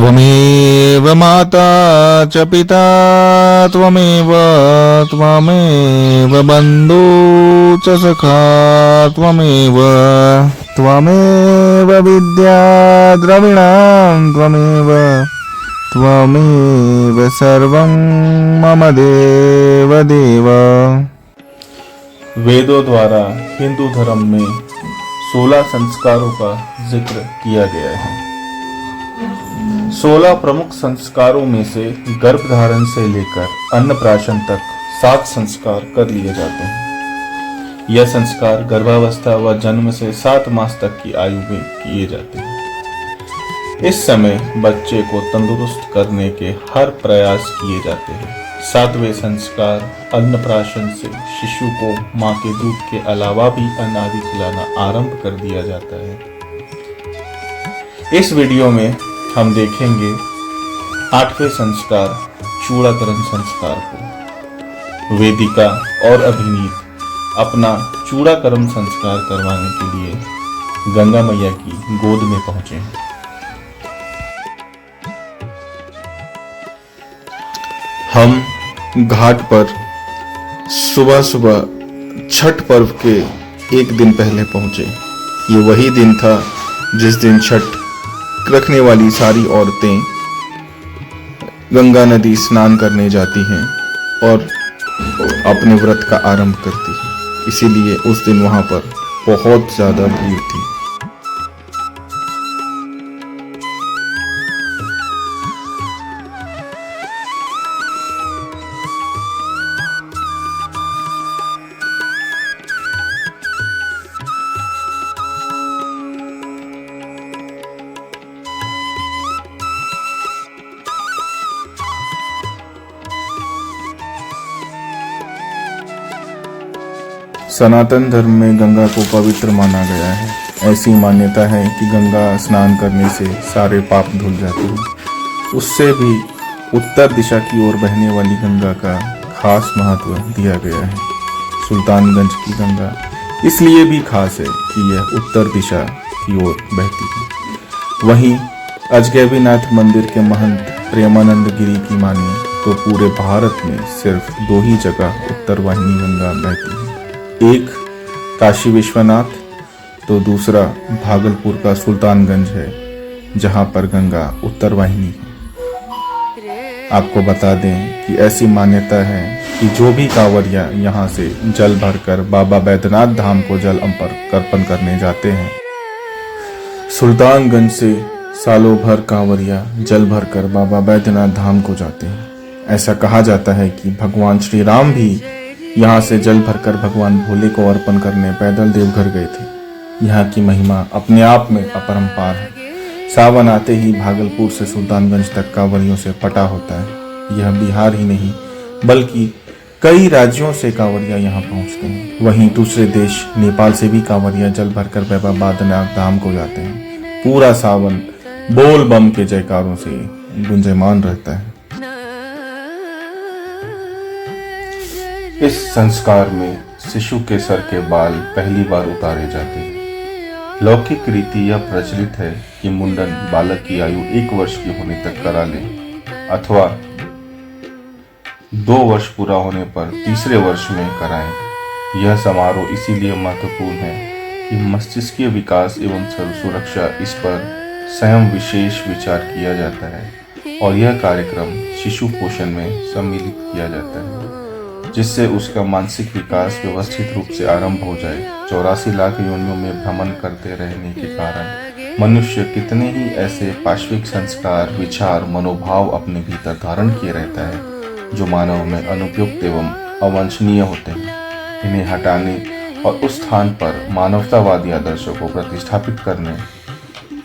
त्वमेव माता च पिता त्वमेव त्वमेव बन्धु च सखा त्वमेव त्वमेव विद्या द्रविणं त्वमेव त्वमेव सर्वं मम देव देव। वेदों द्वारा हिंदू धर्म में 16 संस्कारों का जिक्र किया गया है। 16 प्रमुख संस्कारों में से गर्भधारण से लेकर अन्नप्राशन तक 7 संस्कार कर लिए जाते हैं। यह संस्कार गर्भावस्था व जन्म से 7 मास तक की आयु में किए जाते हैं। इस समय बच्चे को तंदुरुस्त करने के हर प्रयास किए जाते हैं। 7वें संस्कार अन्नप्राशन से शिशु को मां के दूध के अलावा भी अन्न आदि खिलाना आरंभ कर दिया जाता है। इस वीडियो में हम देखेंगे 8वें संस्कार चूड़ाकरण संस्कार को। वेदिका और अभिनीत अपना चूड़ाकरण संस्कार करवाने के लिए गंगा मैया की गोद में पहुंचे हैं। हम घाट पर सुबह सुबह छठ पर्व के एक दिन पहले पहुंचे। ये वही दिन था जिस दिन छठ रखने वाली सारी औरतें गंगा नदी स्नान करने जाती हैं और अपने व्रत का आरंभ करती हैं। इसीलिए उस दिन वहां पर बहुत ज्यादा भीड़ थी। सनातन धर्म में गंगा को पवित्र माना गया है। ऐसी मान्यता है कि गंगा स्नान करने से सारे पाप धुल जाते हैं। उससे भी उत्तर दिशा की ओर बहने वाली गंगा का खास महत्व दिया गया है। सुल्तानगंज की गंगा इसलिए भी खास है कि यह उत्तर दिशा की ओर बहती है। वहीं अजगैबीनाथ मंदिर के महंत प्रेमानंद गिरी की माने तो पूरे भारत में सिर्फ 2 ही जगह उत्तर वाहिनी गंगा बहती है। एक काशी विश्वनाथ तो दूसरा भागलपुर का सुल्तानगंज है, जहां पर गंगा उत्तर वाहिनी है। आपको बता दें कि ऐसी मान्यता है कि जो भी कांवरिया यहां से जल भरकर बाबा बैद्यनाथ धाम को जल अर्पण करने जाते हैं, सुल्तानगंज से सालों भर कांवरिया जल भरकर बाबा बैद्यनाथ धाम को जाते हैं। ऐसा कहा जाता है कि भगवान श्री राम भी यहाँ से जल भरकर भगवान भोले को अर्पण करने पैदल देवघर गए थे। यहाँ की महिमा अपने आप में अपरंपार है। सावन आते ही भागलपुर से सुल्तानगंज तक कांवरियों से पटा होता है। यह बिहार ही नहीं बल्कि कई राज्यों से कांवरिया यहाँ पहुँचते हैं। वहीं दूसरे देश नेपाल से भी कांवरिया जल भरकर बाबा बैद्यनाथ धाम को जाते हैं। पूरा सावन बोल बम के जयकारों से गुंजयमान रहता है। इस संस्कार में शिशु के सर के बाल पहली बार उतारे जाते हैं। लौकिक रीति यह प्रचलित है कि मुंडन बालक की आयु 1 वर्ष की होने तक करा ले अथवा 2 वर्ष पूरा होने पर तीसरे वर्ष में कराएं। यह समारोह इसीलिए महत्वपूर्ण है कि मस्तिष्कीय विकास एवं सुरक्षा इस पर स्वयं विशेष विचार किया जाता है और यह कार्यक्रम शिशु पोषण में सम्मिलित किया जाता है, जिससे उसका मानसिक विकास व्यवस्थित रूप से आरंभ हो जाए। 84 लाख योनियों में भ्रमण करते रहने के कारण मनुष्य कितने ही ऐसे पाश्विक संस्कार, विचार, मनोभाव अपने भीतर धारण किए रहता है जो मानव में अनुपयुक्त एवं अवांछनीय होते हैं। इन्हें हटाने और उस स्थान पर मानवतावादी आदर्शों को प्रतिष्ठापित करने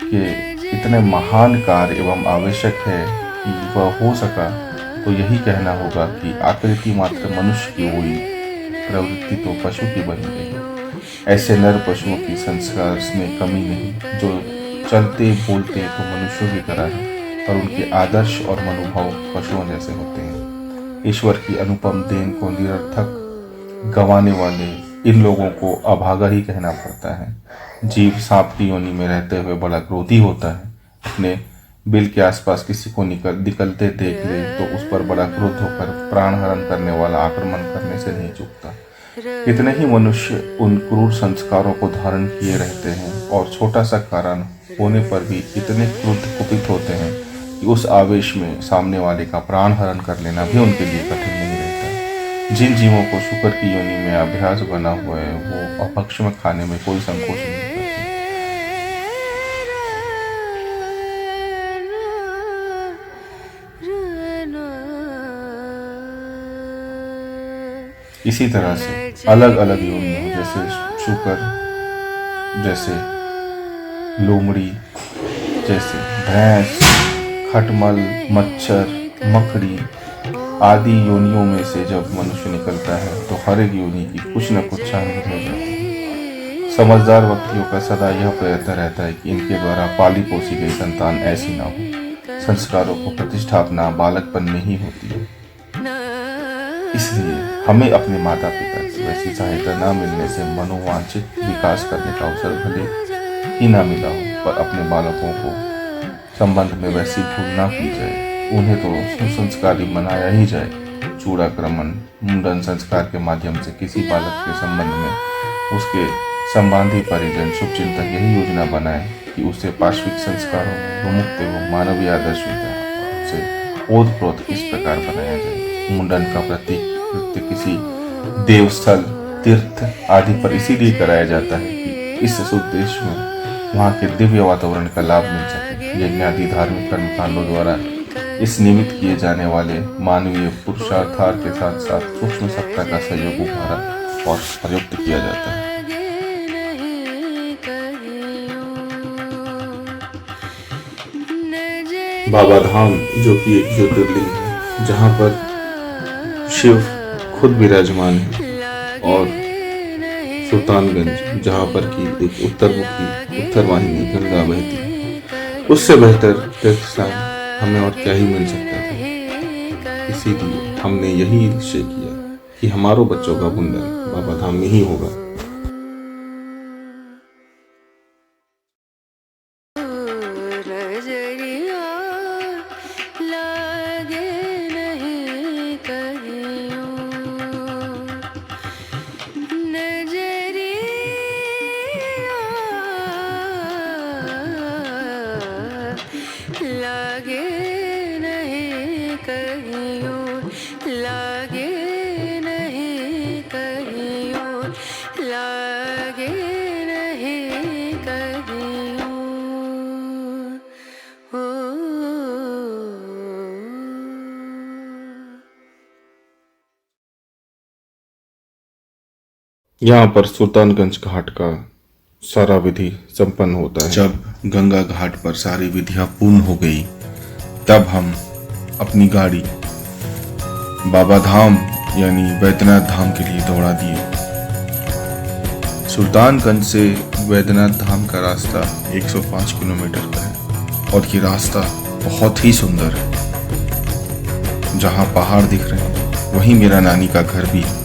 के इतने महान कार्य एवं आवश्यक है कि वह हो सका तो यही कहना होगा कि आकृति मात्र मनुष्य की हुई, प्रवृत्ति तो पशु की बनी गई। ऐसे नर पशुओं की संस्कार में कमी नहीं, जो चलते बोलते तो मनुष्यों की तरह है और उनके आदर्श और मनोभाव पशुओं जैसे होते हैं। ईश्वर की अनुपम देन को निरर्थक गंवाने वाले इन लोगों को अभागा ही कहना पड़ता है। जीव सांप की योनि में रहते हुए बड़ा क्रोधी होता है। अपने बिल के आसपास किसी को निकलते देख ले तो उस पर बड़ा क्रोध होकर प्राण हरण करने वाला आक्रमण करने से नहीं चूकता। कितने ही मनुष्य उन क्रूर संस्कारों को धारण किए रहते हैं और छोटा सा कारण होने पर भी इतने क्रुद्ध कुपित होते हैं कि उस आवेश में सामने वाले का प्राण हरण कर लेना भी उनके लिए कठिन नहीं रहता। जिन जीवों को शुक्र की योनि में अभ्यास बना हुआ है वो अपक्ष में खाने में कोई संकोच नहीं करते। इसी तरह से अलग अलग योनियों जैसे शुकर, जैसे लोमड़ी, जैसे भैंस, खटमल, मच्छर, मकड़ी आदि योनियों में से जब मनुष्य निकलता है तो हर एक योनि की कुछ न कुछ शामिल हो जाती है। समझदार व्यक्तियों का सदा यह प्रयत्न रहता है कि इनके द्वारा पाली पोसी गई संतान ऐसी ना हो। संस्कारों को प्रतिष्ठापना बालकपन में ही होती है। इसलिए हमें अपने माता पिता की वैसी सहायता न मिलने से मनोवांछित विकास करने का अवसर भले ही न मिला हो, पर अपने बालकों को संबंध में वैसी भूल ना की जाए। उन्हें तो सुसंस्कारी बनाया ही जाए। चूड़ाक्रमण, मुंडन संस्कार के माध्यम से किसी बालक के संबंध में उसके संबंधी परिजन शुभचिंतक यही योजना बनाए कि उसे पार्श्विक संस्कारों में विमुक्त एवं मानवीय आदर्श से ओतप्रोत इस प्रकार बनाया जाए। मुंडन का प्रतीक किसी देवस्थल, तीर्थ आदि पर इसीलिए कराया जाता है कि इस उद्देश्य में वहाँ के दिव्य वातावरण का लाभ मिल सके। यज्ञ आदि धार्मिक कर्मकांडों द्वारा इस निमित्त किए जाने वाले मानवीय पुरुषार्थ के साथ साथ सूक्ष्म सत्ता का सहयोग उभारा और प्रयुक्त किया जाता है। बाबा धाम जो कि एक ज्योतिर्लिंग है, जहाँ पर शिव खुद विराजमान है, और सुल्तानगंज जहाँ पर की एक उत्तर वाहिनी गंगा बहती है, उससे बेहतर तीर्थ स्थान हमें और क्या ही मिल सकता था। इसीलिए हमने यही निश्चय किया कि हमारे बच्चों का मुंडन बाबा धाम में ही होगा। यहाँ पर सुल्तानगंज घाट का सारा विधि संपन्न होता है। जब गंगा घाट पर सारी विधियां पूर्ण हो गई, तब हम अपनी गाड़ी बाबा धाम यानी बैद्यनाथ धाम के लिए दौड़ा दिए। सुल्तानगंज से बैद्यनाथ धाम का रास्ता 105 किलोमीटर का है और ये रास्ता बहुत ही सुंदर है। जहाँ पहाड़ दिख रहे हैं वहीं मेरा नानी का घर भी है,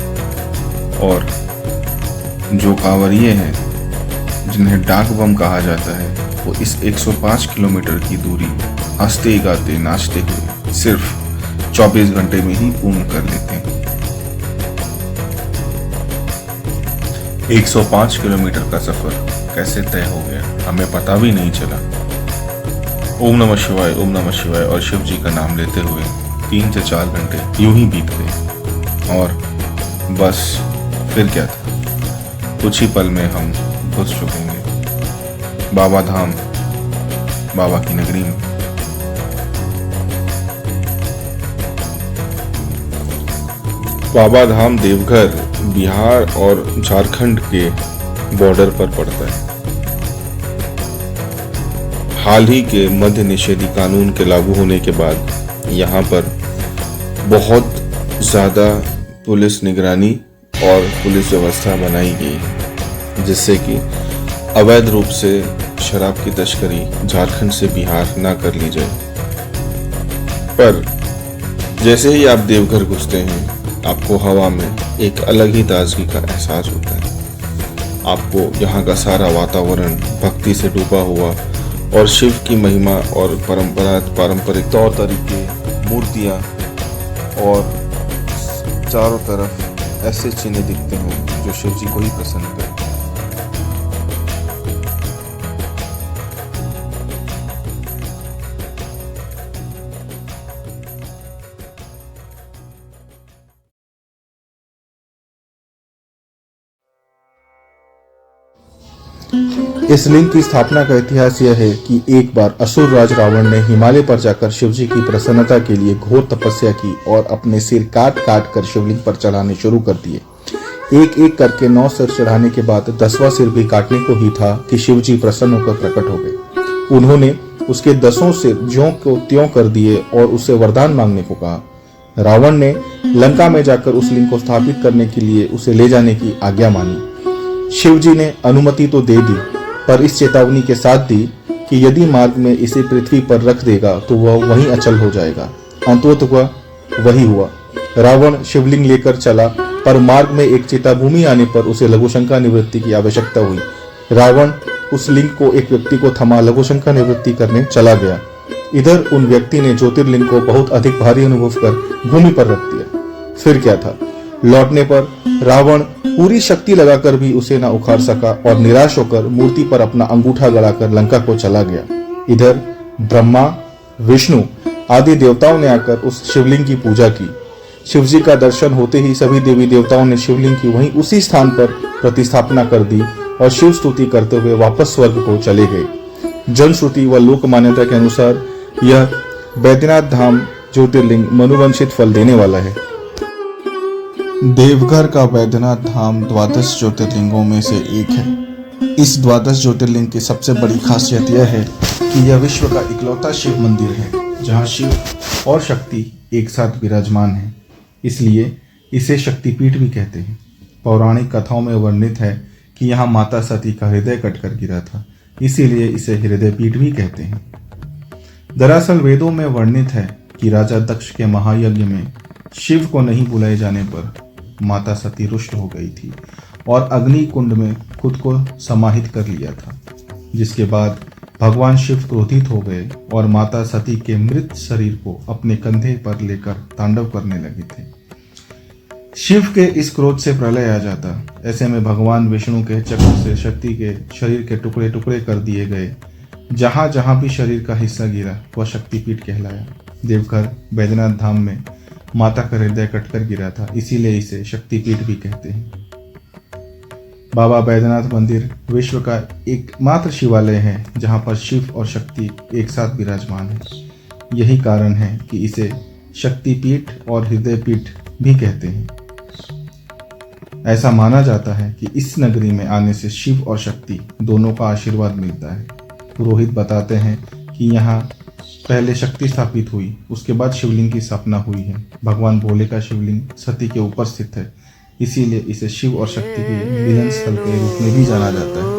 और जो कांवरिये हैं जिन्हें डाक बम कहा जाता है, वो इस 105 किलोमीटर की दूरी हंसते गाते नाचते हुए सिर्फ 24 घंटे में ही पूर्ण कर लेते हैं। 105 किलोमीटर का सफर कैसे तय हो गया हमें पता भी नहीं चला। ओम नमः शिवाय, ओम नमः शिवाय और शिव जी का नाम लेते हुए 3 से 4 घंटे यूं ही बीत गए, और बस फिर क्या था, कुछ ही पल में हम घुस चुकेंगे बाबा धाम, बाबा की नगरी में। बाबा धाम देवघर बिहार और झारखंड के बॉर्डर पर पड़ता है। हाल ही के मद्य निषेधी कानून के लागू होने के बाद यहाँ पर बहुत ज़्यादा पुलिस निगरानी और पुलिस व्यवस्था बनाई गई है, जिससे कि अवैध रूप से शराब की तस्करी झारखंड से बिहार ना कर ली जाए। पर जैसे ही आप देवघर घुसते हैं, आपको हवा में एक अलग ही ताजगी का एहसास होता है। आपको यहाँ का सारा वातावरण भक्ति से डूबा हुआ और शिव की महिमा और पारंपरिक तौर तरीके, मूर्तियाँ और चारों तरफ ऐसे चिन्ह दिखते हैं जो शिव जी को ही प्रसन्न करें। इस लिंग की स्थापना का इतिहास यह है कि एक बार असुर राज रावण ने हिमालय पर जाकर शिवजी की प्रसन्नता के लिए घोर तपस्या की और अपने सिर काट काट कर शिवलिंग पर चढ़ाने शुरू कर दिए। एक एक करके 9 सिर चढ़ाने के बाद 10वां सिर भी काटने को ही था कि शिवजी प्रसन्न होकर प्रकट हो गए। उन्होंने उसके 10 सिर ज्यों को त्यों कर दिए और उससे वरदान मांगने को कहा। रावण ने लंका में जाकर उस लिंग को स्थापित करने के लिए उसे ले जाने की आज्ञा मांगी। शिवजी ने अनुमति तो दे दी, पर इस चेतावनी के साथ दी कि यदि मार्ग में इसे पृथ्वी पर रख देगा तो वह वहीं अचल हो जाएगा। अंततः वही हुआ। रावण शिवलिंग लेकर चला, पर मार्ग में एक चेताभूमि आने पर उसे लघुशंका निवृत्ति की आवश्यकता हुई। रावण उस लिंग को एक व्यक्ति को थमा लघुशंका निवृत्ति करने चला गया। इधर उन व्यक्ति ने ज्योतिर्लिंग को बहुत अधिक भारी अनुभव कर भूमि पर रख दिया। फिर क्या था, लौटने पर रावण पूरी शक्ति लगाकर भी उसे न उखाड़ सका और निराश होकर मूर्ति पर अपना अंगूठा गड़ाकर लंका को चला गया। इधर ब्रह्मा, विष्णु आदि देवताओं ने आकर उस शिवलिंग की पूजा की। शिवजी का दर्शन होते ही सभी देवी देवताओं ने शिवलिंग की वहीं उसी स्थान पर प्रतिस्थापना कर दी और शिव स्तुति करते हुए वापस स्वर्ग को चले गए। जनश्रुति व लोक मान्यता के अनुसार यह बैद्यनाथ धाम ज्योतिर्लिंग मनुवंशित फल देने वाला है। देवघर का बैद्यनाथ धाम 12 ज्योतिर्लिंगों में से एक है। इस 12 ज्योतिर्लिंग की सबसे बड़ी खासियत यह है कि यह विश्व का इकलौता शिव मंदिर है जहां शिव और शक्ति एक साथ विराजमान है, इसलिए इसे शक्तिपीठ भी कहते हैं। पौराणिक कथाओं में वर्णित है कि यहाँ माता सती का हृदय कटकर गिरा था, इसीलिए इसे हृदय पीठ भी कहते हैं। दरअसल वेदों में वर्णित है कि राजा दक्ष के महायज्ञ में शिव को नहीं बुलाए जाने पर माता सती रुष्ट हो गई थी और अग्नि कुंड में खुद को समाहित कर लिया था, जिसके बाद भगवान शिव क्रोधित हो गए और माता सती के मृत शरीर को अपने कंधे पर लेकर तांडव करने लगे थे। शिव के इस क्रोध से प्रलय आ जाता। ऐसे में भगवान विष्णु के चक्र से शक्ति के शरीर के टुकड़े टुकड़े कर दिए गए। जहां जहां भी शरीर का हिस्सा गिरा वह शक्तिपीठ कहलाया। देवघर बैद्यनाथ धाम में माता का हृदय कटकर गिरा था, इसीलिए इसे शक्तिपीठ भी कहते हैं। बाबा बैद्यनाथ मंदिर विश्व का एकमात्र शिवालय है जहां पर शिव और शक्ति एक साथ विराजमान है। यही कारण है कि इसे शक्तिपीठ और हृदय पीठ भी कहते हैं। ऐसा माना जाता है कि इस नगरी में आने से शिव और शक्ति दोनों का आशीर्वाद मिलता है। पुरोहित बताते हैं कि यहाँ पहले शक्ति स्थापित हुई, उसके बाद शिवलिंग की स्थापना हुई है। भगवान भोले का शिवलिंग सती के ऊपर स्थित है, इसीलिए इसे शिव और शक्ति के मिलन स्थल के रूप में भी जाना जाता है।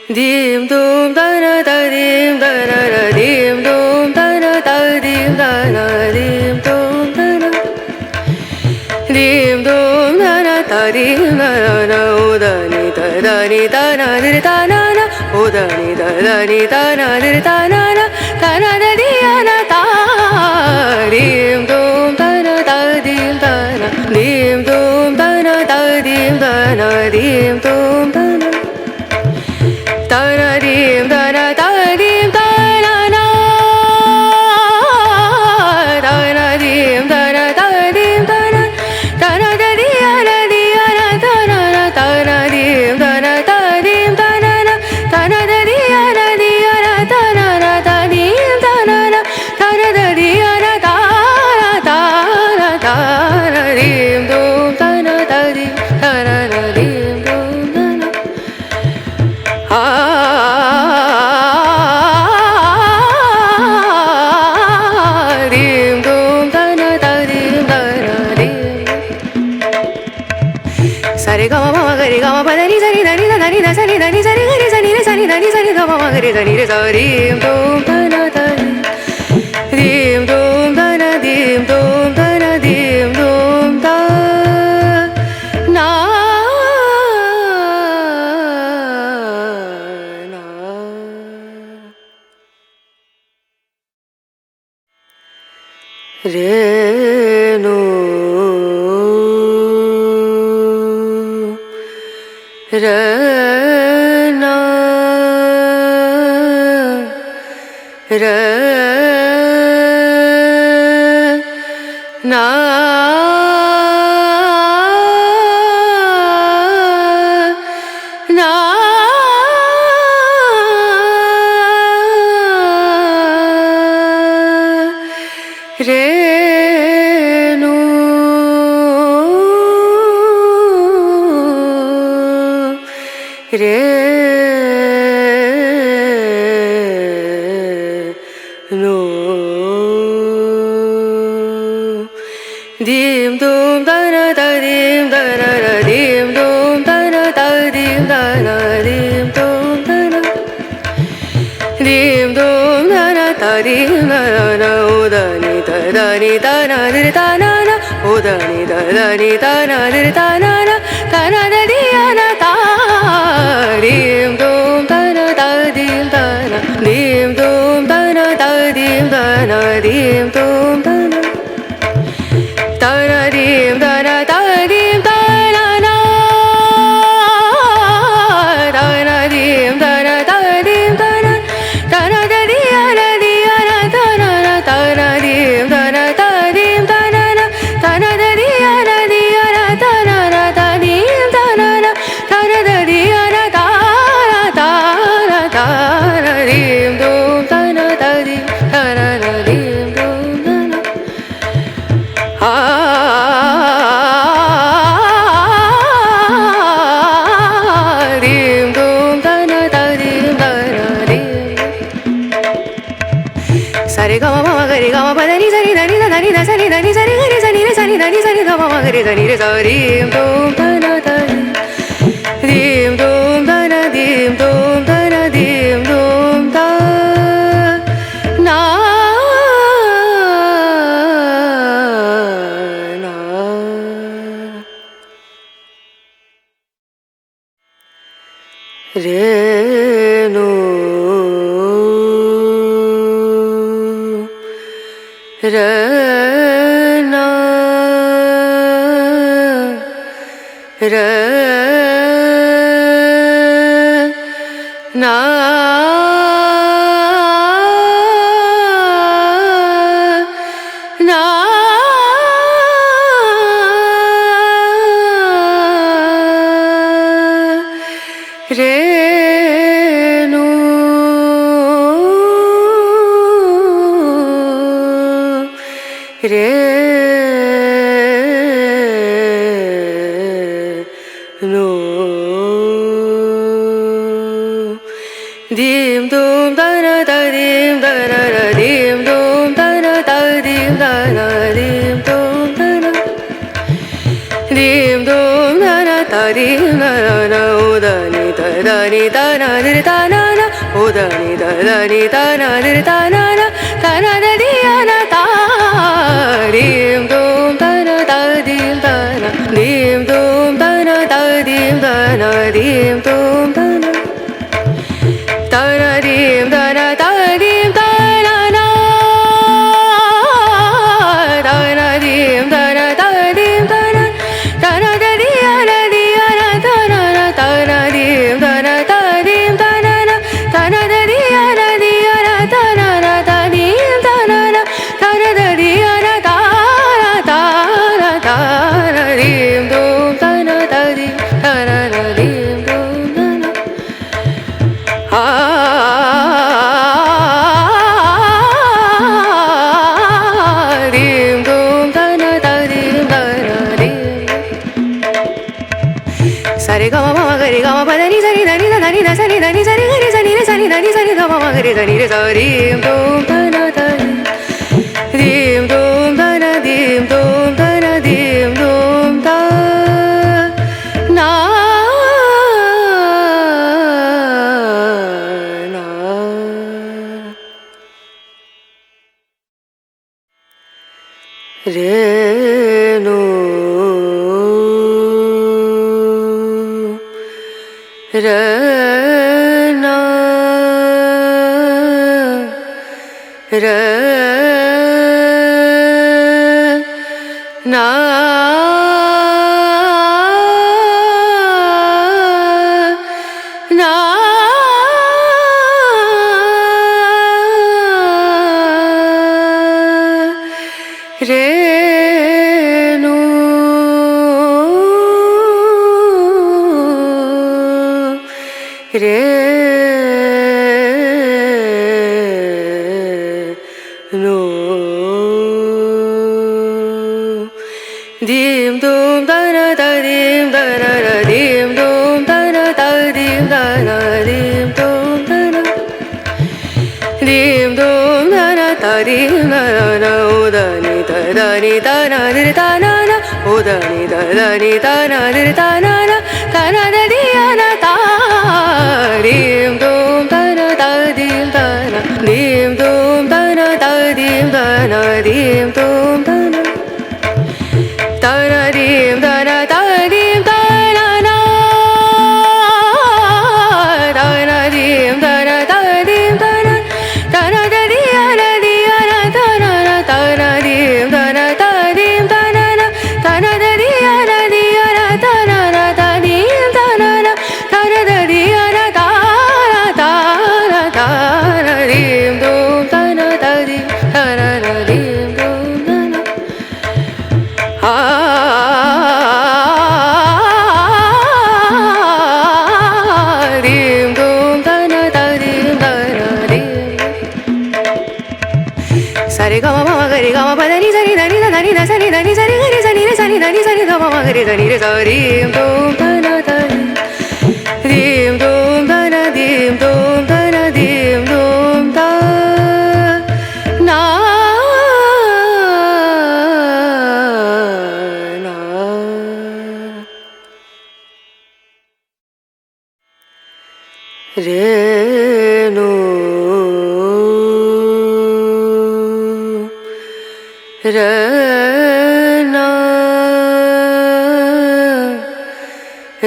Dim dum da na da dim da na na dim dum da na da dim da na dim dum da na dim dum da na da dim da na o da ni da na di da na na o da ni da na di da na da di na da dim dum da na da dim da na dim dum da na da dim da na dim dum da na da dim da na da dim da na na da dim da na da dim da na da di na da na dim da na da dim da na da di na da na gare da ni re sa dim dum da na da dim dum da na dim dum da na dim dum da na na re no re na re na na re no re no dim dum da na da dim da na da dim dum da na da dim da na dim dum da na dim dum da na da dim da na o da ni da na dir da na na o da ni da na dir da na na da di ya na da dim dum da na da dim da na dim dum da na da dim da na dim dum da na da dim da na da dim da na na da dim da na da dim da na da di ya na da na dim da na da dim da na na da di ya na da na da dim da na na da di ya na da dim dum da na da dim da na dim dum da na dim dum da na da dim da na dim sa re ga ma ma ga re ga ma pa da ni sa ni da ni da ni da sa ni da ni sa re ga re sa ni re sa ni da ni sa ni da ma ma ga re sa ni re sa dim dum da na da dim dum da na dim dum da na dim dum da na na re no re na re na na re no re no dim dum da na da dim da na da dim dum da na da dim da na dim dum da na dim dum da na da dim da na o da ni da na dir da na na o da ni da na dir da na na da di ya na da dim dum da na da dim da na dim dum da na da dim da na dim dum da na da dim da na da dim da na na da dim da na da dim da na da di ya na da na dim da na da dim da na na da di ya na da na da dim da na na da di ya na da dim dum da na da dim da na dim dum da na dim dum da na da dim da na dim sa re ga ma ma ga re ga ma pa da ni sa ni da ni da ni da sa ni da ni sa re ga re sa ni re sa ni da ni sa ni da ma ma ga re sa ni re sa dim dum da na da dim dum da na dim dum da na dim dum da na na Renu रना रना ना रेणु रेणु दीम दूम दना दीम दना दीम दूम दना दीम दना दीम दूम दना दीम दूम दना दीम दना उदनी दनी दना दिर दना उदनी दनी दना दिर दना दना दिया ता दीम दूम दना दीम दना दीम दूम दना दीम दना दीम दूम दना dim dana dim dana na dana dim dana dim dana dana diana diana dana dana dim dana dim dana dana diana diana dana dim dana dana diana dana dana dana dim dum dana dim dana dim dum dana dim dum dana dim dana dim sare ga ma ga re ga ma pa da ni sa ni da ni da ni da sa ni da ni sa ni ga re sa ni re sa ni da ni sa ni da ma ga re sa ni re sa dim dum dana dim dum dana dim dum dana dim dum da na Renu रना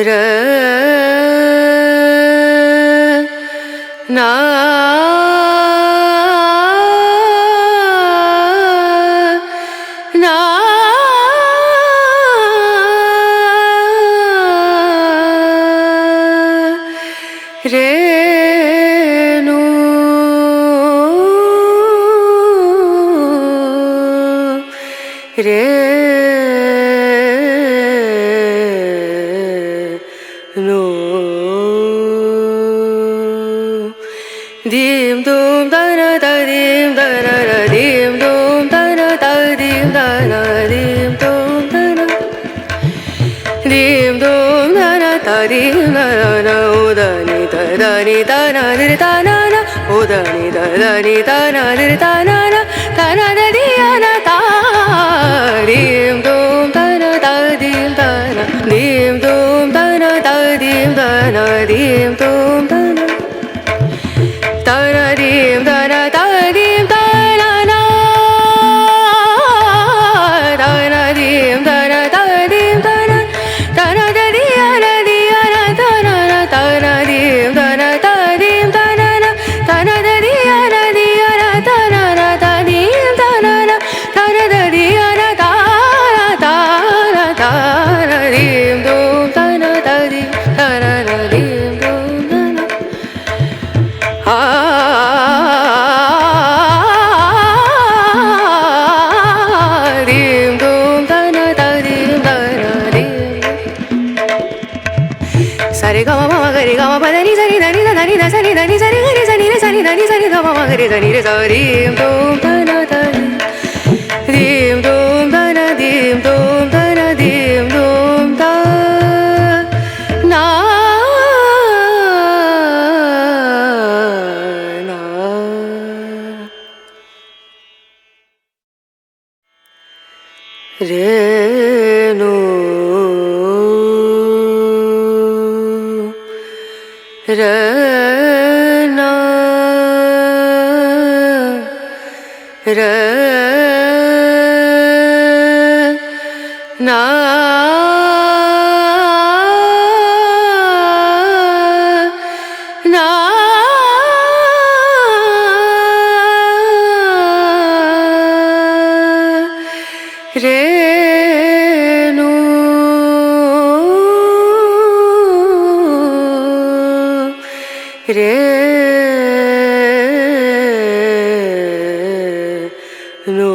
रना ना Renu Renu dim dum dana dim dana dim dum dana dim dana dim dum dana dim dum dana dim dana udani dani dana dir dana udani dani dana dir dana dana diana ta dim dum dana dim dana dim dum dana dim dana dim dum dana dana dim dana dim dana na dana dim dana dim dana dana diana diana dana dana dim dana dim dana dana diana diana dana dim dana dana diana dana dana dana dim dum dana dim dana dim dum dana dim dum dana dim dana dim sare ga ma ga re ga ma pa da ni sa ni da ni da ni da sa ni da ni sa ni ga re sa ni re sa ni da ni sa ni da ma ga re sa ni re sa dim dum dana dim dum dana dim dum dana dim dum da na na Renu रना रना na na re nu re nu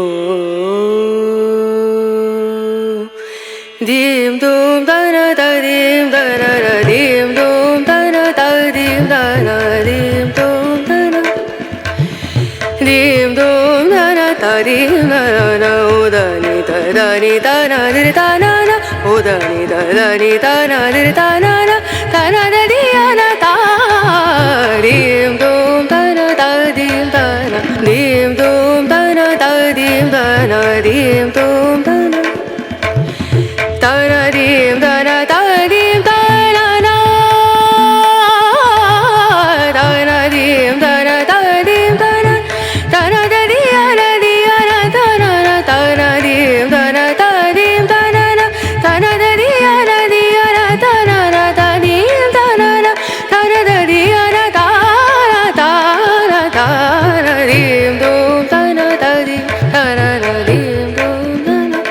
dim dum da na da dim da na na dim dum da na da dim da na dim dum da na dim dum da na da dim da na o da ni da na di da na na o da ni da na di da na na da di ya na da dim dum da na da dim da na dim dum da na da dim da na dim dum da na da na dim da na da dim da na na da na dim da na da dim da na da na da di ya na da na na da na dim da na da dim da na na da na da di ya na da na na da dim da na na da na da di ya na da na dim dum da na da dim da na na dim dum da na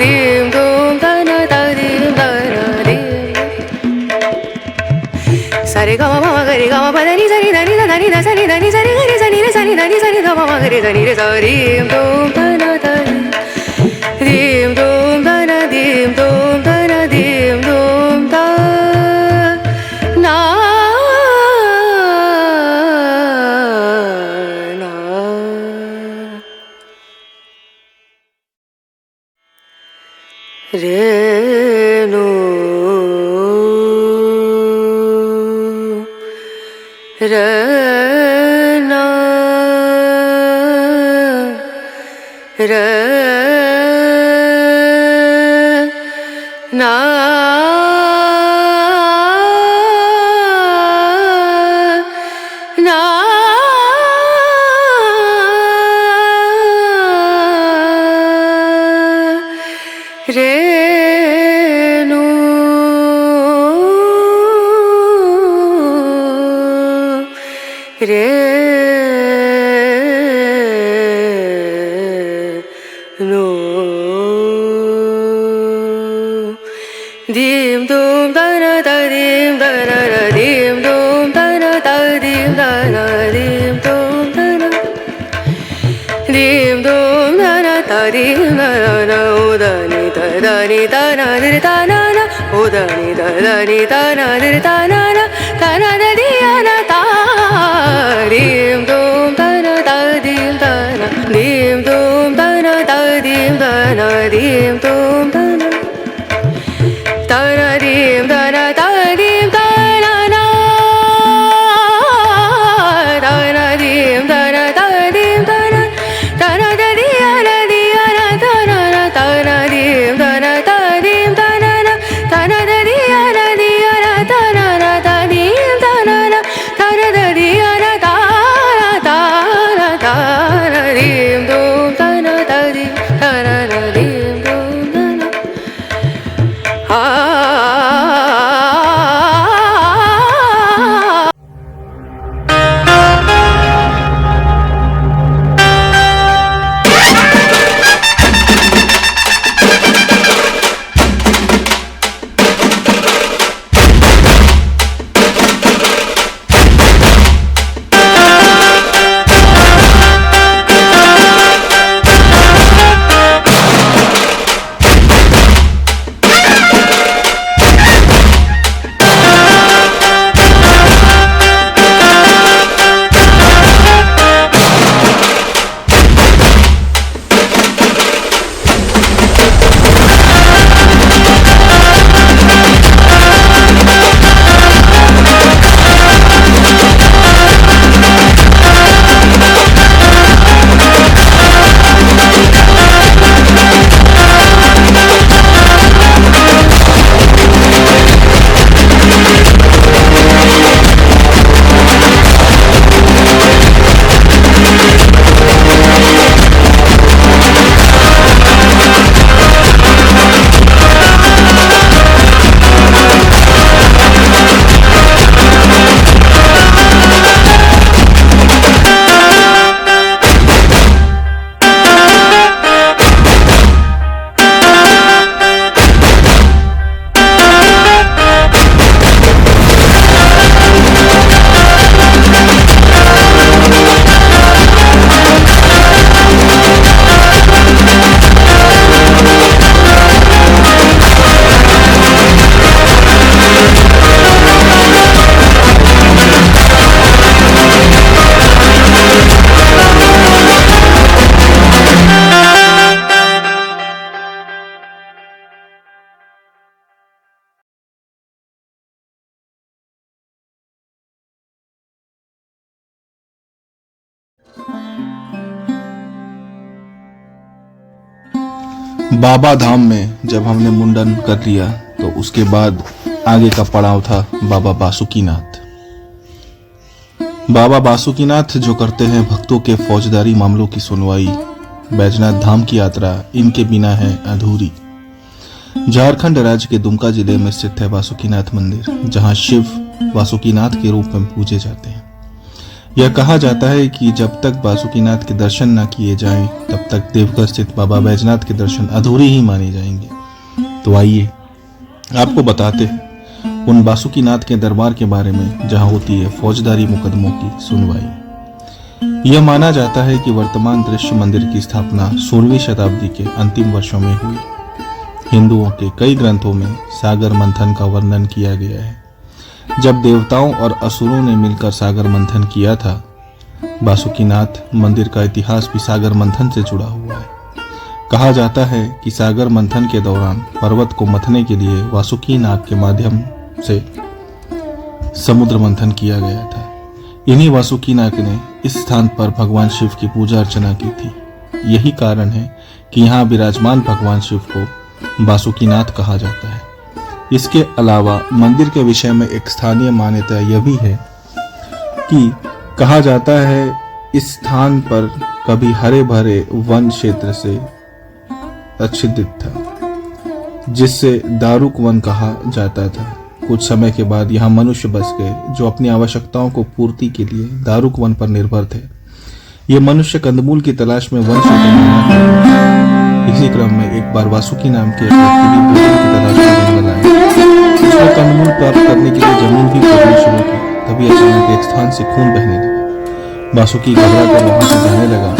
dim dum da na da dim da na dim sa re ga ma ma ga re ga ma pa da ni sa ni da ni da da ni da sa ni da ni sa re ga re sa ni re sa ni da ni sa ni da ma ma ga re sa ni re sa dim dum da na da dim dum da na dim dum da na dim dum da na na re nu re na re na na re nu re nu dim dum da na da dim da na na dim dum da na da dim da na dim dum da na dim dum da na da dim da na o da ni da na di da na na o da ni da na di da na na da na da di ya na da dim dum da na da dim da na dim dum da na da dim da na dim dum da na da na dim da na da dim da na na da na dim da na da dim da na da na da di ya na da na na da na dim da na da dim da na na da na da di ya na da na na da Baba Dham में जब हमने मुंडन कर लिया तो उसके बाद आगे का पड़ाव था बाबा बासुकीनाथ। बाबा बासुकीनाथ जो करते हैं भक्तों के फौजदारी मामलों की सुनवाई। बैजनाथ धाम की यात्रा इनके बिना है अधूरी। झारखंड राज्य के दुमका जिले में स्थित है बासुकीनाथ मंदिर, जहां शिव बासुकीनाथ के रूप में पूजे जाते हैं। यह कहा जाता है कि जब तक बासुकीनाथ के दर्शन न किए जाएं, तब तक देवघर स्थित बाबा बैजनाथ के दर्शन अधूरे ही माने जाएंगे। तो आइए आपको बताते हैं उन बासुकीनाथ के दरबार के बारे में जहां होती है फौजदारी मुकदमों की सुनवाई। यह माना जाता है कि वर्तमान दृश्य मंदिर की स्थापना 16वीं शताब्दी के अंतिम वर्षों में हुई। हिंदुओं के कई ग्रंथों में सागर मंथन का वर्णन किया गया है। जब देवताओं और असुरों ने मिलकर सागर मंथन किया था। बासुकीनाथ मंदिर का इतिहास भी सागर मंथन से जुड़ा हुआ है। कहा जाता है कि सागर मंथन के दौरान पर्वत को मथने के लिए वासुकी नाग के माध्यम से समुद्र मंथन किया गया था। इन्हीं वासुकी नाग ने इस स्थान पर भगवान शिव की पूजा अर्चना की थी। यही कारण है कि यहाँ विराजमान भगवान शिव को बासुकीनाथ कहा जाता है। इसके अलावा मंदिर के विषय में एक स्थानीय मान्यता यह भी है कि कहा जाता है इस स्थान पर कभी हरे भरे वन क्षेत्र से आच्छादित था, जिससे दारुक वन कहा जाता था। कुछ समय के बाद यहाँ मनुष्य बस गए जो अपनी आवश्यकताओं को पूर्ति के लिए दारुक वन पर निर्भर थे। ये मनुष्य कंदमूल की तलाश में वन क्षेत्र में इसी क्रम में एक बार वासुकी नाम के एक व्यक्ति भी भोजन की तलाश में जंगल आए। उसने कंदमूल प्राप्त करने के लिए जमीन भी खोदनी शुरू की। तभी अचानक एक स्थान से खून बहने लगा। वासुकी घबरा कर वहां से जाने लगा।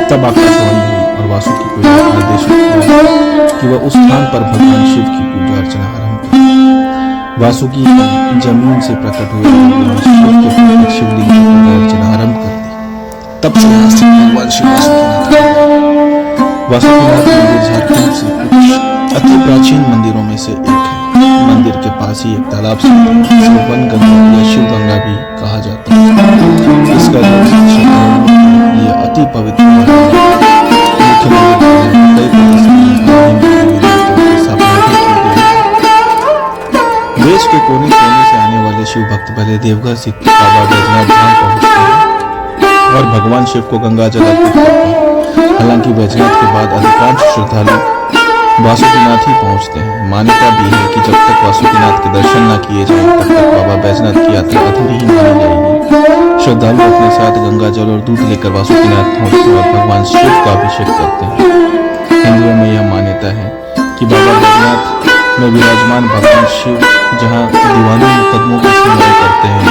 तब आकाशवाणी हुई और वासुकी को यह आदेश दिया कि वह उस स्थान पर भगवान शिव की पूजा अर्चना आरंभ करे। वासुकी जमीन से प्रकट हुए शिव के प्रत्येक शिवलिंग की पूजा अर्चना आरंभ कर दी। तब से यहाँ से भगवान शिव वासुकीनाथ मंदिर झारखंड से कुछ अति प्राचीन मंदिरों में से एक है। मंदिर के पास ही एक तालाब से वन गंगा या शिव गंगा भी कहा जाता है। इसका यह अति पवित्र देश के कोने कोने से आने वाले शिव भक्त पहले देवघर स्थित बाबा बैजनाथ धाम पहुंचते हैं और भगवान शिव को गंगा जल अर्पित करते हैं। हालांकि बैजनाथ के बाद अधिकांश श्रद्धालु वासुकीनाथ ही पहुंचते हैं। मान्यता भी है कि जब तक वासुकीनाथ के दर्शन न किए जाएं, तब तक बाबा बैजनाथ की यात्रा अधूरी ही मानी जाएगी। श्रद्धालु अपने साथ गंगा जल और दूध लेकर वासुकीनाथ पहुंचते हैं और भगवान शिव का अभिषेक करते हैं। हिंदुओं में यह मान्यता है कि बाबा बैजनाथ में विराजमान भगवान शिव जहाँ दीवानी मुकदमों की सुनवाई करते हैं,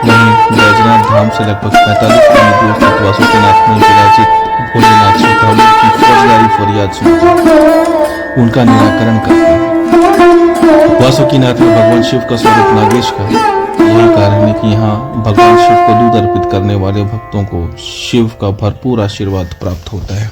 वहीं बैजनाथ धाम से लगभग 45 किलोमीटर स्थित वासुकीनाथ में विराजित भोलेनाथ श्रद्धालुओं की फौजदारी फरियाद सुनकर उनका निराकरण करते हैं। वासुकीनाथ में भगवान शिव का स्वरूप नागेश का यही कारण है कि यहाँ भगवान शिव को दूध अर्पित करने वाले भक्तों को शिव का भरपूर आशीर्वाद प्राप्त होता है।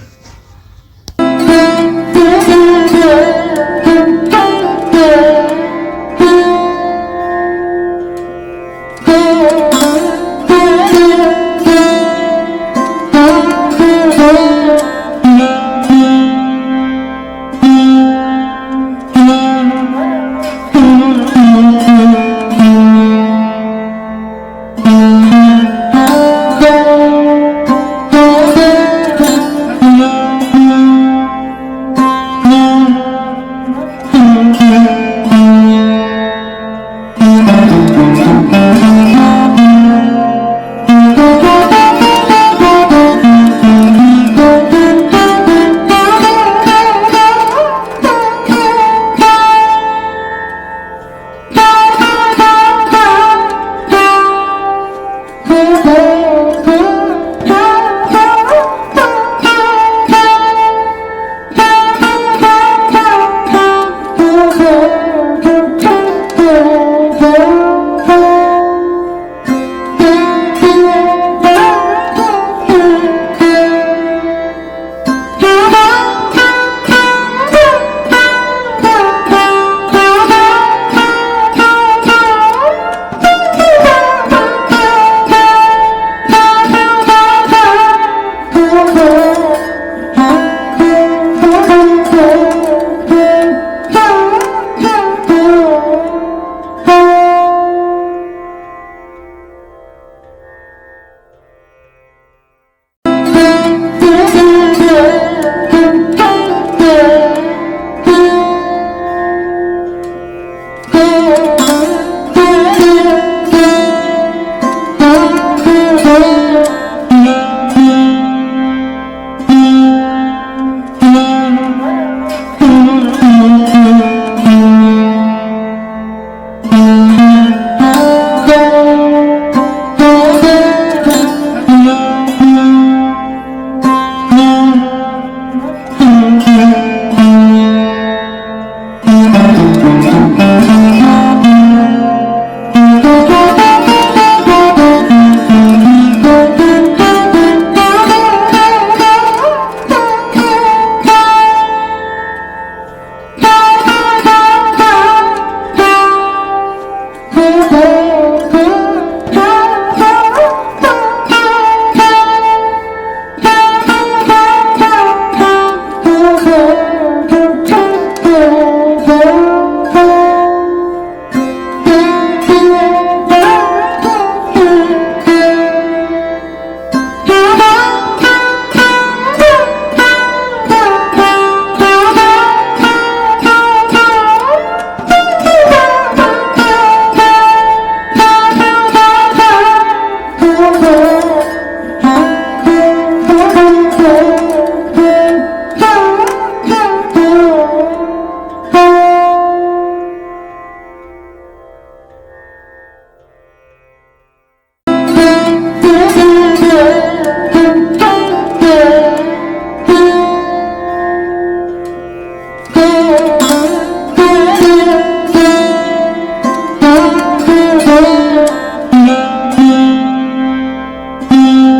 ॐ